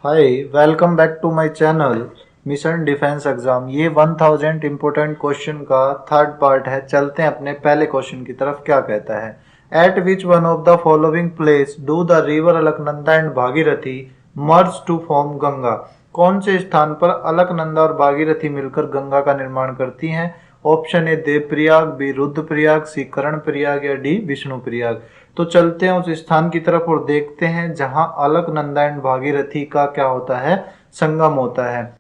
Hi, welcome back to my channel mission defence exam. ये 1000 important question का third part है। चलते हैं अपने पहले क्वेश्चन की तरफ। क्या कहता है? At which one of the following place do the river Alaknanda and Bhagirathi merge to form Ganga? कौन से स्थान पर अलकनंदा और भागीरथी मिलकर गंगा का निर्माण करती हैं? Option A Devprayag, B Rudraprayag, C Karnaprayag या डी विष्णुप्रयाग। तो चलते हैं उस स्थान की तरफ और देखते हैं जहां अलकनंदा एंड भागीरथी का क्या होता है, संगम होता है।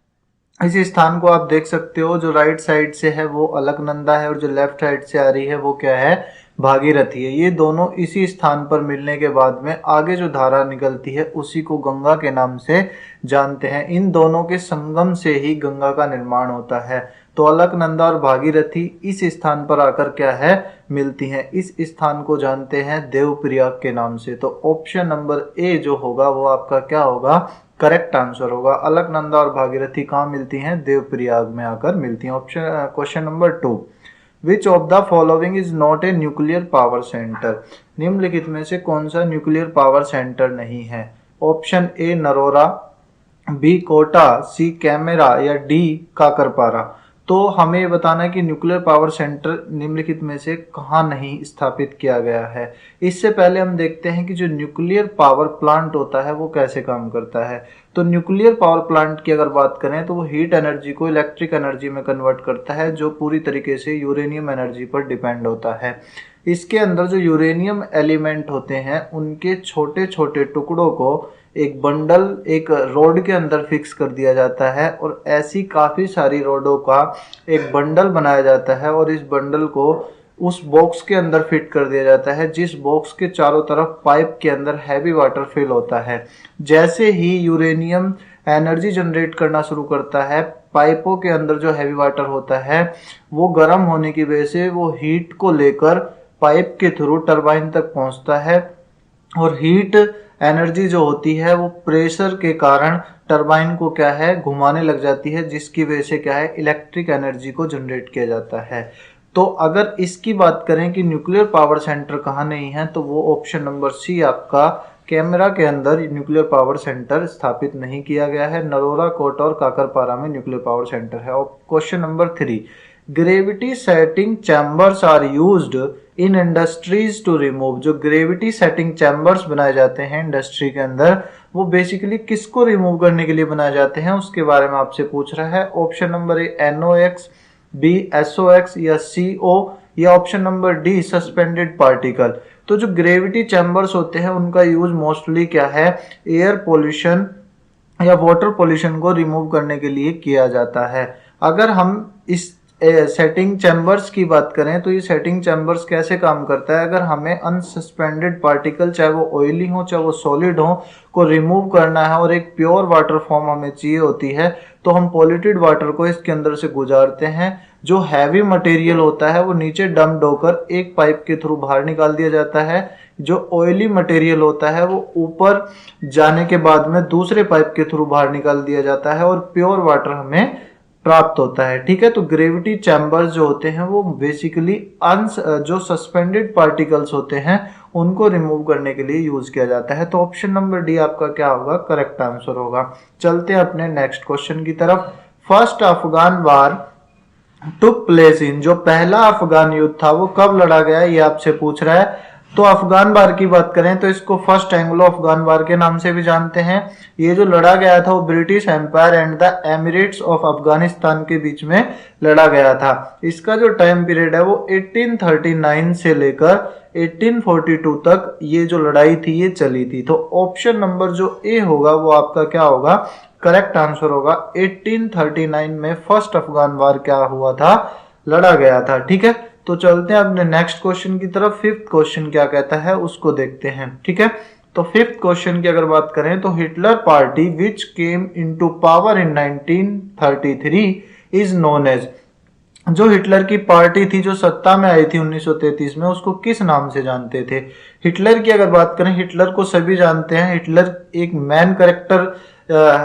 इस स्थान को आप देख सकते हो, जो राइट साइड से है वो अलकनंदा है और जो लेफ्ट साइड से आ रही है वो क्या है, भागीरथी है। ये दोनों इसी स्थान पर मिलने के बाद में आगे जो धारा निकलती है उसी को गंगा के नाम से जानते हैं। इन दोनों के संगम से ही गंगा का निर्माण होता है। तो अलकनंदा और भागीरथी इस स्थान पर आकर क्या है, मिलती हैं। इस स्थान को जानते हैं देवप्रयाग के नाम से। तो ऑप्शन नंबर ए जो होगा वो आपका क्या होगा, करेक्ट आंसर होगा। अलकनंदा और भागीरथी कहाँ मिलती हैं? देवप्रयाग में आकर मिलती हैं। Option question number 2, which of the following is not a nuclear power centre? निम्नलिखित में से कौन सा न्यूक्लियर पावर सेंटर नहीं है? Option A Narora, B Kota, C कैमेरा या डी काकरपारा। तो हमें ये बताना है कि न्यूक्लियर पावर सेंटर निम्नलिखित में से कहाँ नहीं स्थापित किया गया है। इससे पहले हम देखते हैं कि जो न्यूक्लियर पावर प्लांट होता है वो कैसे काम करता है। तो न्यूक्लियर पावर प्लांट की अगर बात करें तो वो हीट एनर्जी को इलेक्ट्रिक एनर्जी में कन्वर्ट करता है, जो पूरी तरीके से यूरेनियम एनर्जी पर डिपेंड होता है। इसके अंदर जो यूरेनियम एलिमेंट होते हैं उनके छोटे छोटे टुकड़ों को एक बंडल, एक रोड के अंदर फिक्स कर दिया जाता है और ऐसी काफ़ी सारी रोडों का एक बंडल बनाया जाता है और इस बंडल को उस बॉक्स के अंदर फिट कर दिया जाता है, जिस बॉक्स के चारों तरफ पाइप के अंदर हैवी वाटर फिल होता है। जैसे ही यूरेनियम एनर्जी जनरेट करना शुरू करता है, पाइपों के अंदर जो हैवी वाटर होता है वो गर्म होने की वजह से वो हीट को लेकर पाइप के थ्रू टरबाइन तक पहुंचता है और हीट एनर्जी जो होती है वो प्रेशर के कारण टरबाइन को क्या है, घुमाने लग जाती है, जिसकी वजह से क्या है, इलेक्ट्रिक एनर्जी को जनरेट किया जाता है। तो अगर इसकी बात करें कि न्यूक्लियर पावर सेंटर कहाँ नहीं है, तो वो ऑप्शन नंबर सी आपका कैमरा के अंदर न्यूक्लियर पावर सेंटर स्थापित नहीं किया गया है। नरोरा, कोटा और काकरपारा में न्यूक्लियर पावर सेंटर है। और question number 3, gravity setting chambers are used in industries to remove. जो ग्रेविटी सेटिंग चैम्बर्स बनाए जाते हैं इंडस्ट्री के अंदर, वो बेसिकली किसको रिमूव करने के लिए बनाए जाते हैं उसके बारे में आपसे पूछ रहा है। Option number A NOx, B SOx या CO या option number D suspended particle. तो जो ग्रेविटी चैम्बर्स होते हैं उनका यूज मोस्टली क्या है, एयर पोल्यूशन या वाटर पोल्यूशन को रिमूव करने के लिए किया जाता है। अगर हम इस सेटिंग चैम्बर्स की बात करें तो ये सेटिंग चैम्बर्स कैसे काम करता है, अगर हमें अनसस्पेंडेड पार्टिकल, चाहे वो ऑयली हो चाहे वो सॉलिड हो, को रिमूव करना है और एक प्योर वाटर फॉर्म हमें चाहिए होती है, तो हम पॉल्यूटेड वाटर को इसके अंदर से गुजारते हैं। जो हैवी मटेरियल होता है वो नीचे डंप होकर एक पाइप के थ्रू बाहर निकाल दिया जाता है। जो ऑयली मटेरियल होता है वो ऊपर जाने के बाद में दूसरे पाइप के थ्रू बाहर निकाल दिया जाता है और प्योर वाटर हमें प्राप्त होता है। ठीक है, तो ग्रेविटी चैम्बर्स जो होते हैं वो बेसिकली जो सस्पेंडेड पार्टिकल्स होते हैं उनको रिमूव करने के लिए यूज किया जाता है। तो ऑप्शन नंबर डी आपका क्या होगा, करेक्ट आंसर होगा। चलते हैं अपने नेक्स्ट क्वेश्चन की तरफ। First Afghan war took place in. जो पहला अफगान युद्ध था वो कब लड़ा गया, ये आपसे पूछ रहा है। तो अफगान वार की बात करें तो इसको फर्स्ट एंग्लो अफगान वार के नाम से भी जानते हैं। ये जो लड़ा गया था वो British empire and the emirates of Afghanistan के बीच में लड़ा गया था। इसका जो टाइम पीरियड है वो 1839 से लेकर 1842 तक ये जो लड़ाई थी ये चली थी। तो ऑप्शन नंबर जो ए होगा वो आपका क्या होगा, करेक्ट आंसर होगा। 1839 में फर्स्ट अफगान वार क्या हुआ था, लड़ा गया था। ठीक है, तो चलते हैं अपने नेक्स्ट क्वेश्चन की तरफ। फिफ्थ क्वेश्चन क्या कहता है उसको देखते हैं। ठीक है, तो फिफ्थ क्वेश्चन की अगर बात करें तो Hitler party which came into power in 1933 is known as. जो हिटलर की पार्टी थी जो सत्ता में आई थी 1933 में, उसको किस नाम से जानते थे? हिटलर की अगर बात करें, हिटलर को सभी जानते हैं। हिटलर एक मैन करेक्टर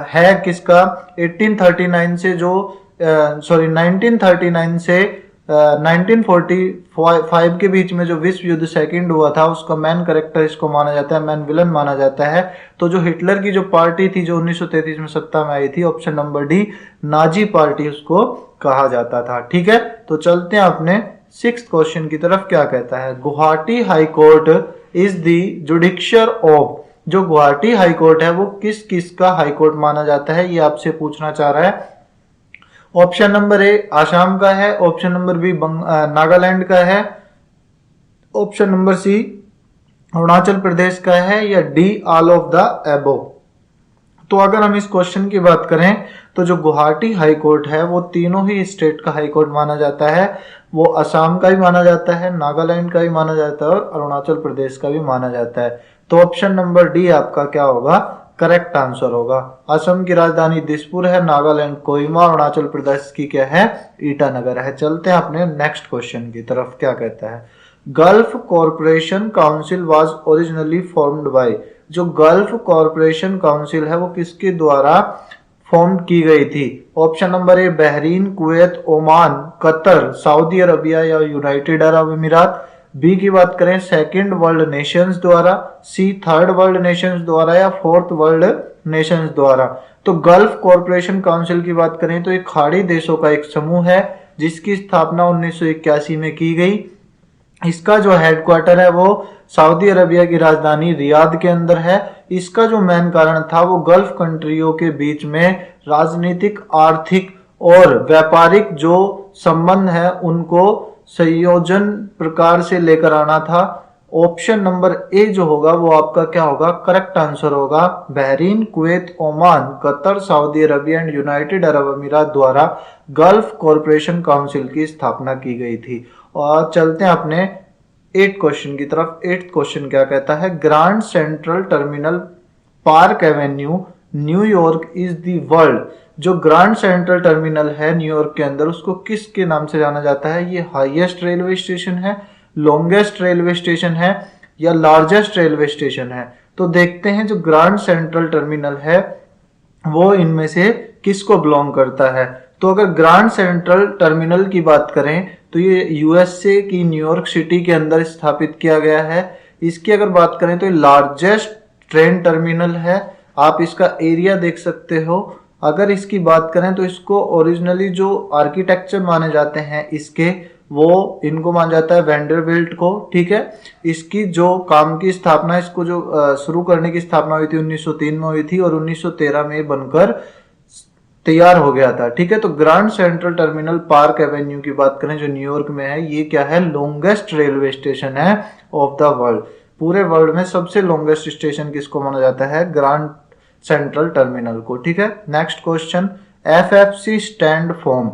है किसका, 1939 से 1945 के बीच में जो विश्व युद्ध सेकंड हुआ था उसका मैन कैरेक्टर इसको माना जाता है, मैन विलन माना जाता है। तो जो हिटलर की जो पार्टी थी जो 1933 में सत्ता में आई थी, option number D Nazi party उसको कहा जाता था। ठीक है, तो चलते हैं अपने 6th क्वेश्चन की तरफ। क्या कहता है, Guwahati high court is the judicature of, जो गुवाहाटी हाई कोर्ट है वो किस किस का हाई कोर्ट माना जाता है, ये आपसे पूछना चाह रहा है। ऑप्शन नंबर ए आसाम का है, ऑप्शन नंबर बी नागालैंड का है, ऑप्शन नंबर सी अरुणाचल प्रदेश का है, या D all of the above. तो अगर हम इस क्वेश्चन की बात करें तो जो गुवाहाटी हाई कोर्ट है वो तीनों ही स्टेट का हाई कोर्ट माना जाता है। वो असम का भी माना जाता है, नागालैंड का भी माना जाता है और अरुणाचल प्रदेश का भी माना जाता है। तो ऑप्शन नंबर डी आपका क्या होगा, करेक्ट आंसर होगा। असम की राजधानी दिसपुर है, नागालैंड कोहिमा, अरुणाचल प्रदेश की क्या है, ईटानगर है। चलते हैं अपने नेक्स्ट क्वेश्चन की तरफ। क्या कहता है, gulf corporation council was originally formed by, जो गल्फ कॉरपोरेशन काउंसिल है वो किसके द्वारा फॉर्म की गई थी। ऑप्शन नंबर ए Bahrain, Kuwait, Oman, Qatar, Saudi Arabia या यूनाइटेड अरब अमीरात। बी की बात करें सेकंड वर्ल्ड नेशंस द्वारा, सी थर्ड वर्ल्ड नेशंस द्वारा या फोर्थ वर्ल्ड नेशंस द्वारा। तो गल्फ कॉरपोरेशन काउंसिल की बात करें तो ये खाड़ी देशों का एक समूह है जिसकी स्थापना 1981 में की गई। इसका जो हेडक्वार्टर है वो सऊदी अरबिया की राजधानी रियाद के अंदर है। इसका जो मेन कारण था वो गल्फ कंट्रियों के बीच में राजनीतिक, आर्थिक और व्यापारिक जो संबंध है उनको संयोजन प्रकार से लेकर आना था। ऑप्शन नंबर ए जो होगा वो आपका क्या होगा, करेक्ट आंसर होगा। Bahrain, Kuwait, Oman, Qatar, Saudi Arabia and United Arab अमीरात द्वारा गल्फ कॉरपोरेशन काउंसिल की स्थापना की गई थी। और चलते हैं अपने 8th क्वेश्चन की तरफ। 8th क्वेश्चन क्या कहता है, grand central terminal park Avenue New York is the world, जो ग्रैंड सेंट्रल टर्मिनल है न्यूयॉर्क के अंदर उसको किसके नाम से जाना जाता है। ये हाईएस्ट रेलवे स्टेशन है, लॉन्गेस्ट रेलवे स्टेशन है या लार्जेस्ट रेलवे स्टेशन है। तो देखते हैं जो ग्रैंड सेंट्रल टर्मिनल है वो इनमें से किसको बिलोंग करता है। तो अगर ग्रैंड सेंट्रल टर्मिनल की बात करें तो ये यूएसए की न्यूयॉर्क सिटी के अंदर स्थापित किया गया है। इसकी अगर बात करें तो ये लार्जेस्ट ट्रेन टर्मिनल है। आप इसका एरिया देख सकते हो। अगर इसकी बात करें तो इसको ओरिजिनली जो आर्किटेक्चर माने जाते हैं इसके, वो इनको माना जाता है वेंडरबिल्ट को। ठीक है, इसकी जो काम की स्थापना, इसको जो शुरू करने की स्थापना हुई थी 1903 में हुई थी और 1913 में बनकर तैयार हो गया था। ठीक है, तो grand central terminal park Avenue की बात करें जो न्यूयॉर्क में है, ये क्या है, लॉन्गेस्ट रेलवे स्टेशन है ऑफ द वर्ल्ड। पूरे वर्ल्ड में सबसे लॉन्गेस्ट स्टेशन किसको माना जाता है, ग्रैंड सेंट्रल टर्मिनल को। ठीक है, next question, FFC stand form,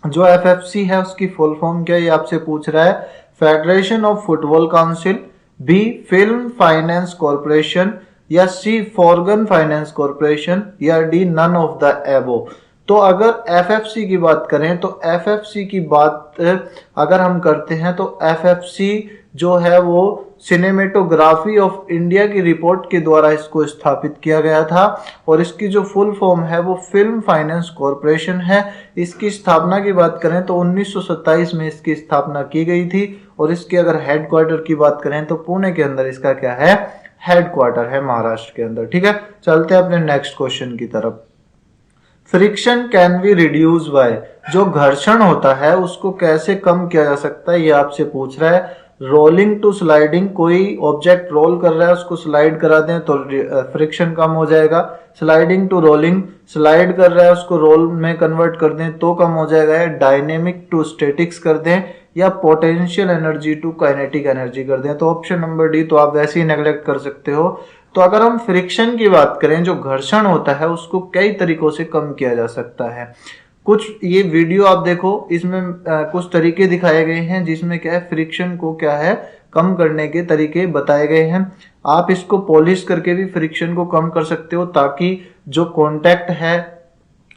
जो एफएफसी है उसकी फुल फॉर्म क्या है, ये आपसे पूछ रहा है। Federation of football council, B film finance corporation, या सी फॉरगन फाइनेंस कॉर्पोरेशन, या D none of the above. तो अगर एफएफसी की बात करें तो एफएफसी की बात अगर हम करते हैं तो एफएफसी जो है वो सिनेमेटोग्राफी ऑफ इंडिया की रिपोर्ट के द्वारा इसको स्थापित किया गया था और इसकी जो फुल फॉर्म है वो फिल्म फाइनेंस कॉर्पोरेशन है। इसकी स्थापना की बात करें तो 1927 में इसकी स्थापना की गई थी और इसके अगर हेडक्वार्टर की बात करें तो पुणे के अंदर इसका क्या है, हेडक्वार्टर है, महाराष्ट्र के अंदर। ठीक है, चलते हैं अपने नेक्स्ट क्वेश्चन की तरफ। Friction can be reduce by, जो घर्षण होता है उसको कैसे कम किया जा सकता है, ये आपसे पूछ रहा है। रोलिंग टू स्लाइडिंग, कोई ऑब्जेक्ट रोल कर रहा है उसको स्लाइड करा दें तो फ्रिक्शन कम हो जाएगा। स्लाइडिंग टू रोलिंग, स्लाइड कर रहा है उसको रोल में कन्वर्ट कर दें तो कम हो जाएगा। डायनेमिक टू स्टैटिक्स कर दें या potential energy to kinetic energy कर दें। तो ऑप्शन नंबर डी तो आप वैसे ही नेग्लेक्ट कर सकते हो। तो अगर हम फ्रिक्शन की बात करें, जो घर्षण होता है उसको कई तरीकों से कम किया जा सकता है। कुछ ये वीडियो आप देखो, इसमें कुछ तरीके दिखाए गए हैं जिसमें क्या है, फ्रिक्शन को क्या है कम करने के तरीके बताए गए हैं। आप इसको पॉलिश करके भी फ्रिक्शन को कम कर सकते हो ताकि जो कांटेक्ट है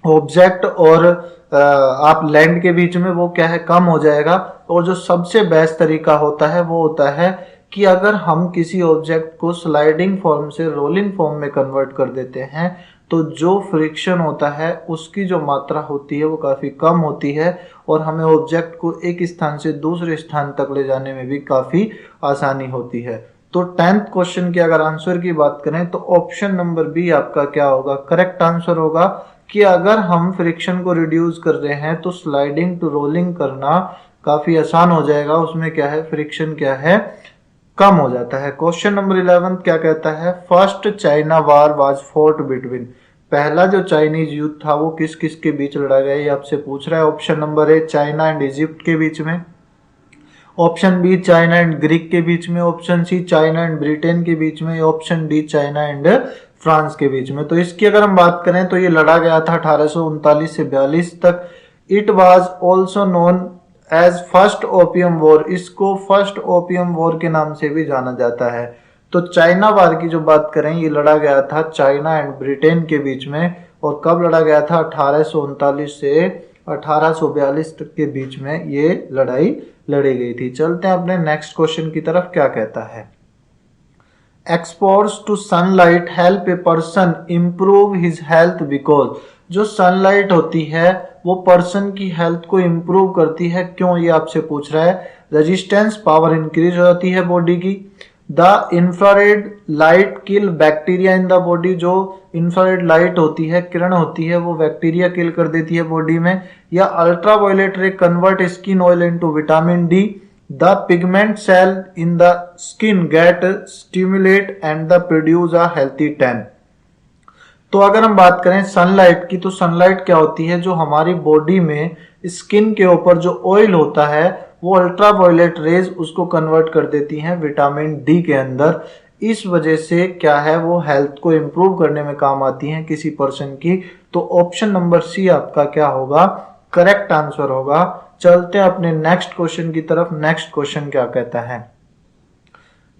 ऑब्जेक्ट और आप लैंड के बीच में वो क्या है कम हो जाएगा। और जो सबसे बेस्ट तरीका होता है वो होता है कि अगर हम किसी ऑब्जेक्ट को स्लाइडिंग फॉर्म से रोलिंग फॉर्म में कन्वर्ट कर देते हैं तो जो फ्रिक्शन होता है उसकी जो मात्रा होती है वो काफ़ी कम होती है और हमें ऑब्जेक्ट को एक स्थान से दूसरे स्थान तक ले जाने में भी काफ़ी आसानी होती है। तो 10th क्वेश्चन के अगर आंसर की बात करें तो ऑप्शन नंबर बी आपका क्या होगा, करेक्ट आंसर होगा कि अगर हम फ्रिक्शन को रिड्यूस कर रहे हैं तो स्लाइडिंग टू रोलिंग करना काफ़ी आसान हो जाएगा, उसमें क्या है फ्रिक्शन क्या है कम हो जाता है। क्वेश्चन नंबर 11 क्या कहता है, first China war was fought between, पहला जो चाइनीज युद्ध था वो किस किस के बीच लड़ा गया ये आपसे पूछ रहा है। Option number A China and Egypt के बीच में, option B China and Greek के बीच में, option C China and Britain के बीच में, option D China and France के बीच में। तो इसकी अगर हम बात करें तो ये लड़ा गया था 1839 से 42 तक। It was also known as first opium war, इसको फर्स्ट ओपियम वॉर के नाम से भी जाना जाता है। तो चाइना वार की जो बात करें ये लड़ा गया था चाइना एंड ब्रिटेन के बीच में, और कब लड़ा गया था 1839 से 1842 तक के बीच में ये लड़ाई लड़ी गई थी। चलते हैं अपने नेक्स्ट क्वेश्चन की तरफ, क्या कहता है, exposure to sunlight help a person improve his health because, जो सनलाइट होती है वो पर्सन की हेल्थ को इम्प्रूव करती है, क्यों ये आपसे पूछ रहा है। रेजिस्टेंस पावर इंक्रीज हो जाती है बॉडी की, the infrared light kill bacteria in the body, जो इंफ्रारेड लाइट होती है किरण होती है वो बैक्टीरिया किल कर देती है बॉडी में, या ultraviolet ray convert skin oil into vitamin D, the pigment cell in the skin get stimulate and the produce a healthy tan. तो अगर हम बात करें सनलाइट की, तो सनलाइट क्या होती है, जो हमारी बॉडी में स्किन के ऊपर जो ऑयल होता है वो अल्ट्रावायलेट रेज उसको कन्वर्ट कर देती हैं विटामिन डी के अंदर। इस वजह से क्या है वो हेल्थ को इम्प्रूव करने में काम आती हैं किसी पर्सन की। तो ऑप्शन नंबर सी आपका क्या होगा, करेक्ट आंसर होगा। चलते हैं अपने नेक्स्ट क्वेश्चन की तरफ। नेक्स्ट क्वेश्चन क्या कहता है,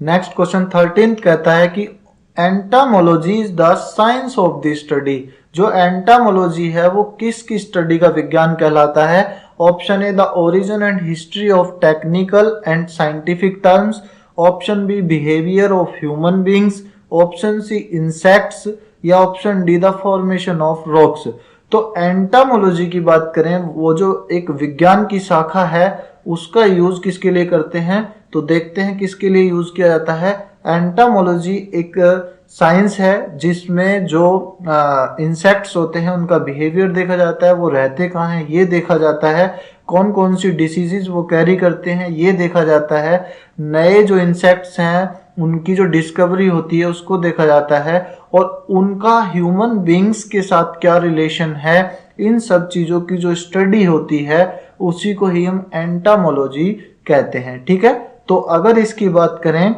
नेक्स्ट क्वेश्चन 13 कहता है कि एंटामोलॉजी is the science of the study, जो एंटामोलॉजी है वो किसकी स्टडी का विज्ञान कहलाता है। Option A the origin and history of technical and scientific terms, option B behaviour of human beings, option C insects, या option D the formation of rocks. तो एंटामोलॉजी की बात करें, वो जो एक विज्ञान की शाखा है उसका यूज किसके लिए करते हैं, तो देखते हैं किसके लिए यूज किया जाता है। एंटामोलॉजी एक साइंस है जिसमें जो इंसेक्ट्स होते हैं उनका बिहेवियर देखा जाता है, वो रहते कहाँ हैं ये देखा जाता है, कौन कौन सी डिसीजेज वो कैरी करते हैं ये देखा जाता है, नए जो इंसेक्ट्स हैं उनकी जो डिस्कवरी होती है उसको देखा जाता है, और उनका ह्यूमन बींग्स के साथ क्या रिलेशन है, इन सब चीज़ों की जो स्टडी होती है उसी को ही हम एंटामोलॉजी कहते हैं। ठीक है, तो अगर इसकी बात करें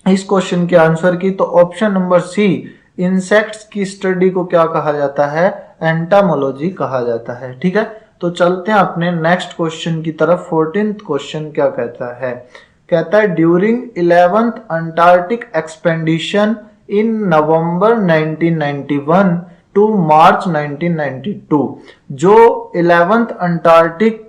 इस क्वेश्चन के आंसर की, तो ऑप्शन नंबर सी इंसेक्ट्स की स्टडी को क्या कहा जाता है, एंटामोलॉजी कहा जाता है। ठीक है, तो चलते हैं अपने नेक्स्ट क्वेश्चन की तरफ। 14th क्वेश्चन क्या कहता है, कहता है during 11th Antarctic expedition in November 1991 to March 1992, जो 11th अंटार्कटिक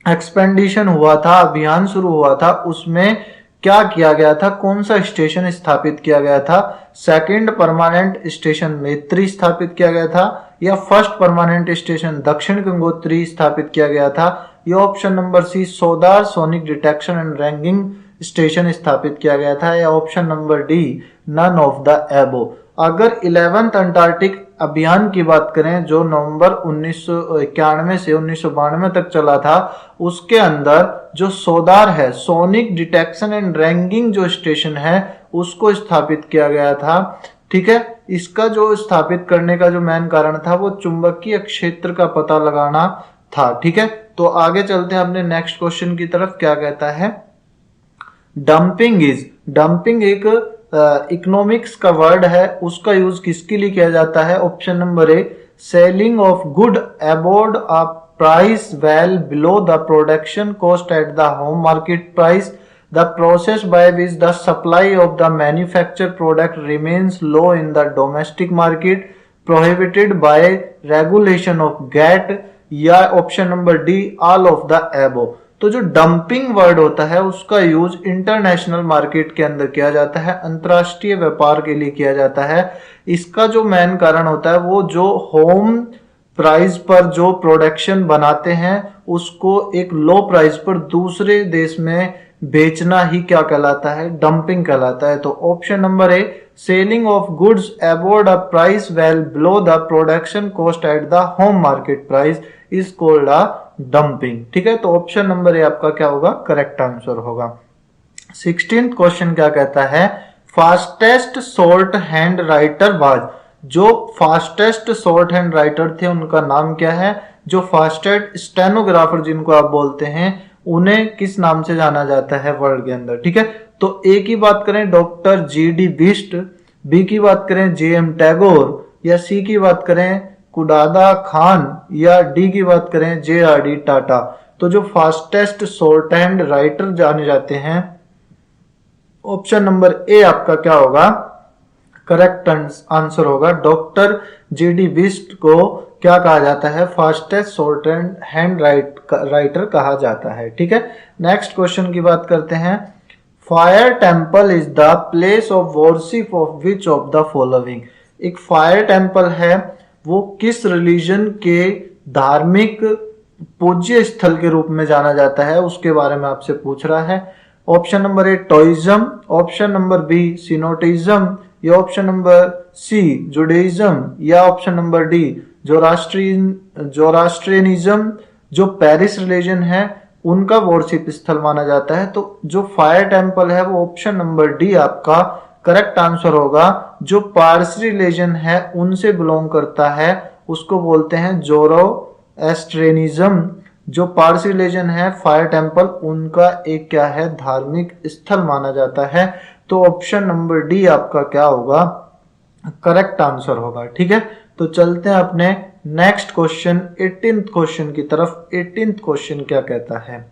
एक्सपेडिशन हुआ था, अभियान शुरू हुआ था, उसमें क्या किया गया था, कौन सा स्टेशन स्थापित किया गया था। सेकंड परमानेंट स्टेशन मैत्री स्थापित किया गया था, या फर्स्ट परमानेंट स्टेशन दक्षिण गंगोत्री स्थापित किया गया था, या option number C sodar sonic detection and ranging station स्थापित किया गया था, या option number D none of the above. अगर 11th अंटार्कटिक अभियान की बात करें जो नवंबर 1991 से 1992 तक चला था, उसके अंदर जो सोदार है सोनिक डिटेक्शन एंड रैंकिंग जो स्टेशन है उसको स्थापित किया गया था। ठीक है, इसका जो स्थापित करने का जो मेन कारण था वो चुंबकीय क्षेत्र का पता लगाना था। ठीक है, तो आगे चलते हैं अपने नेक्स्ट क्वेश्चन की तरफ। क्या कहता है, डंपिंग एक इकोनॉमिक्स का वर्ड है, उसका यूज किसके लिए किया जाता है। Option number A selling of good abroad a price well below the production cost at the home market price, the process by which the supply of the manufacture product remains low in the domestic market, prohibited by regulation of GATT, या option number D all of the above. तो जो dumping word होता है उसका use international market के अंदर किया जाता है, अंतरराष्ट्रीय व्यापार के लिए किया जाता है। इसका जो मेन कारण होता है वो जो होम प्राइस पर जो प्रोडक्शन बनाते हैं उसको एक लो प्राइस पर दूसरे देश में बेचना ही क्या कहलाता है, डंपिंग कहलाता है। तो option number A, selling of goods abroad a price well below the production cost at the home market price is called a dumping. ठीक है, तो ऑप्शन नंबर ए आपका क्या होगा, करेक्ट आंसर होगा। 16th क्वेश्चन क्या कहता है, fastest short hand writer was, जो फास्टेस्ट शॉर्ट हैंड राइटर थे उनका नाम क्या है, जो फास्टेस्ट स्टेनोग्राफर जिनको आप बोलते हैं उन्हें किस नाम से जाना जाता है वर्ल्ड के अंदर। ठीक है, तो ए की बात करें डॉक्टर GD बिस्ट, बी की बात करें JM टैगोर, या सी की बात करें कुदादा खान, या डी की बात करें JRD टाटा। तो जो फास्टेस्ट शॉर्ट हैंड राइटर जाने जाते हैं, ऑप्शन नंबर ए आपका क्या होगा, करेक्ट आंसर होगा। डॉक्टर GD बिस्ट को क्या कहा जाता है, फास्टेस्ट शॉर्ट हैंड राइटर कहा जाता है। ठीक है, नेक्स्ट क्वेश्चन की बात करते हैं, fire temple is the place of worship of which of the following. एक फायर टेम्पल है, वो किस रिलीजन के धार्मिक पूज्य स्थल के रूप में जाना जाता है, उसके बारे में आपसे पूछ रहा है। Option number A Taoism, option number B Shintoism, या ऑप्शन नंबर सी जुडाइज्म, या ऑप्शन नंबर डी जोरास्ट्रियनिज्म। जो पेरिस रिलीजन है उनका वर्शिप स्थल माना जाता है। तो जो फायर टेम्पल है वो ऑप्शन नंबर डी आपका करेक्ट आंसर होगा। जो पारसी रिलीजन है उनसे बिलोंग करता है उसको बोलते हैं जोरोएस्ट्रियनिज्म। जो पारसी रिलीजन है फायर टेम्पल उनका एक क्या है, धार्मिक स्थल माना जाता है। तो ऑप्शन नंबर डी आपका क्या होगा, करेक्ट आंसर होगा। ठीक है, तो चलते हैं अपने नेक्स्ट क्वेश्चन 18th क्वेश्चन की तरफ। 18th क्वेश्चन क्या कहता है,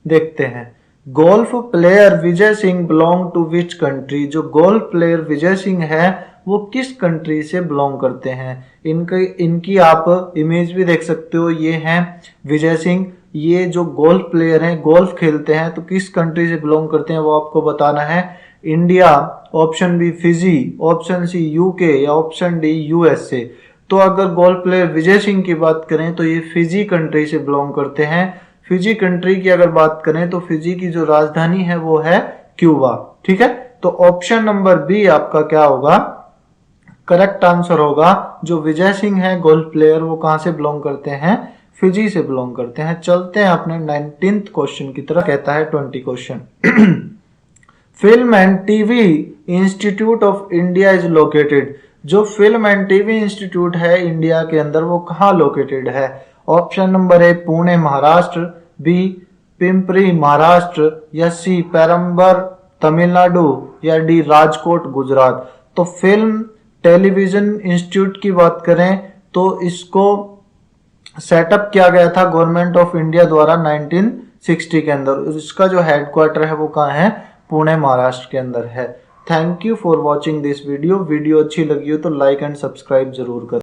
देखते हैं। Golf player Vijay Singh belong to which country. जो गोल्फ प्लेयर विजय सिंह है वो किस कंट्री से बिलोंग करते हैं। इनकी आप इमेज भी देख सकते हो, ये हैं विजय सिंह। ये जो गोल्फ प्लेयर हैं, गोल्फ खेलते हैं, तो किस कंट्री से बिलोंग करते हैं वो आपको बताना है। India, option B Fiji, option C UK, या ऑप्शन डी USA। तो अगर गोल्फ प्लेयर विजय सिंह की बात करें तो ये फिजी कंट्री से बिलोंग करते हैं। फिजी कंट्री की अगर बात करें तो फिजी की जो राजधानी है वो है क्यूबा। ठीक है, तो ऑप्शन नंबर बी आपका क्या होगा, करेक्ट आंसर होगा। जो विजय सिंह है गोल्फ प्लेयर वो कहां से बिलोंग करते हैं, फिजी से बिलोंग करते हैं। चलते हैं अपने 19th क्वेश्चन की तरफ। कहता है 20 question, film and TV institute of India is located. जो फिल्म एंड टीवी इंस्टीट्यूट है इंडिया के अंदर वो कहाँ लोकेटेड है। Option number A Pune Maharashtra, B Pimpri Maharashtra, या सी पेरम्बर तमिलनाडु, या डी राजकोट गुजरात। तो फिल्म टेलीविजन इंस्टीट्यूट की बात करें तो इसको सेटअप किया गया था गवर्नमेंट ऑफ इंडिया द्वारा 1960 के अंदर। इसका जो हेडक्वार्टर है वो कहाँ है, पुणे महाराष्ट्र के अंदर है। Thank you for watching this video. Video अच्छी लगी हो तो लाइक एंड सब्सक्राइब जरूर करें।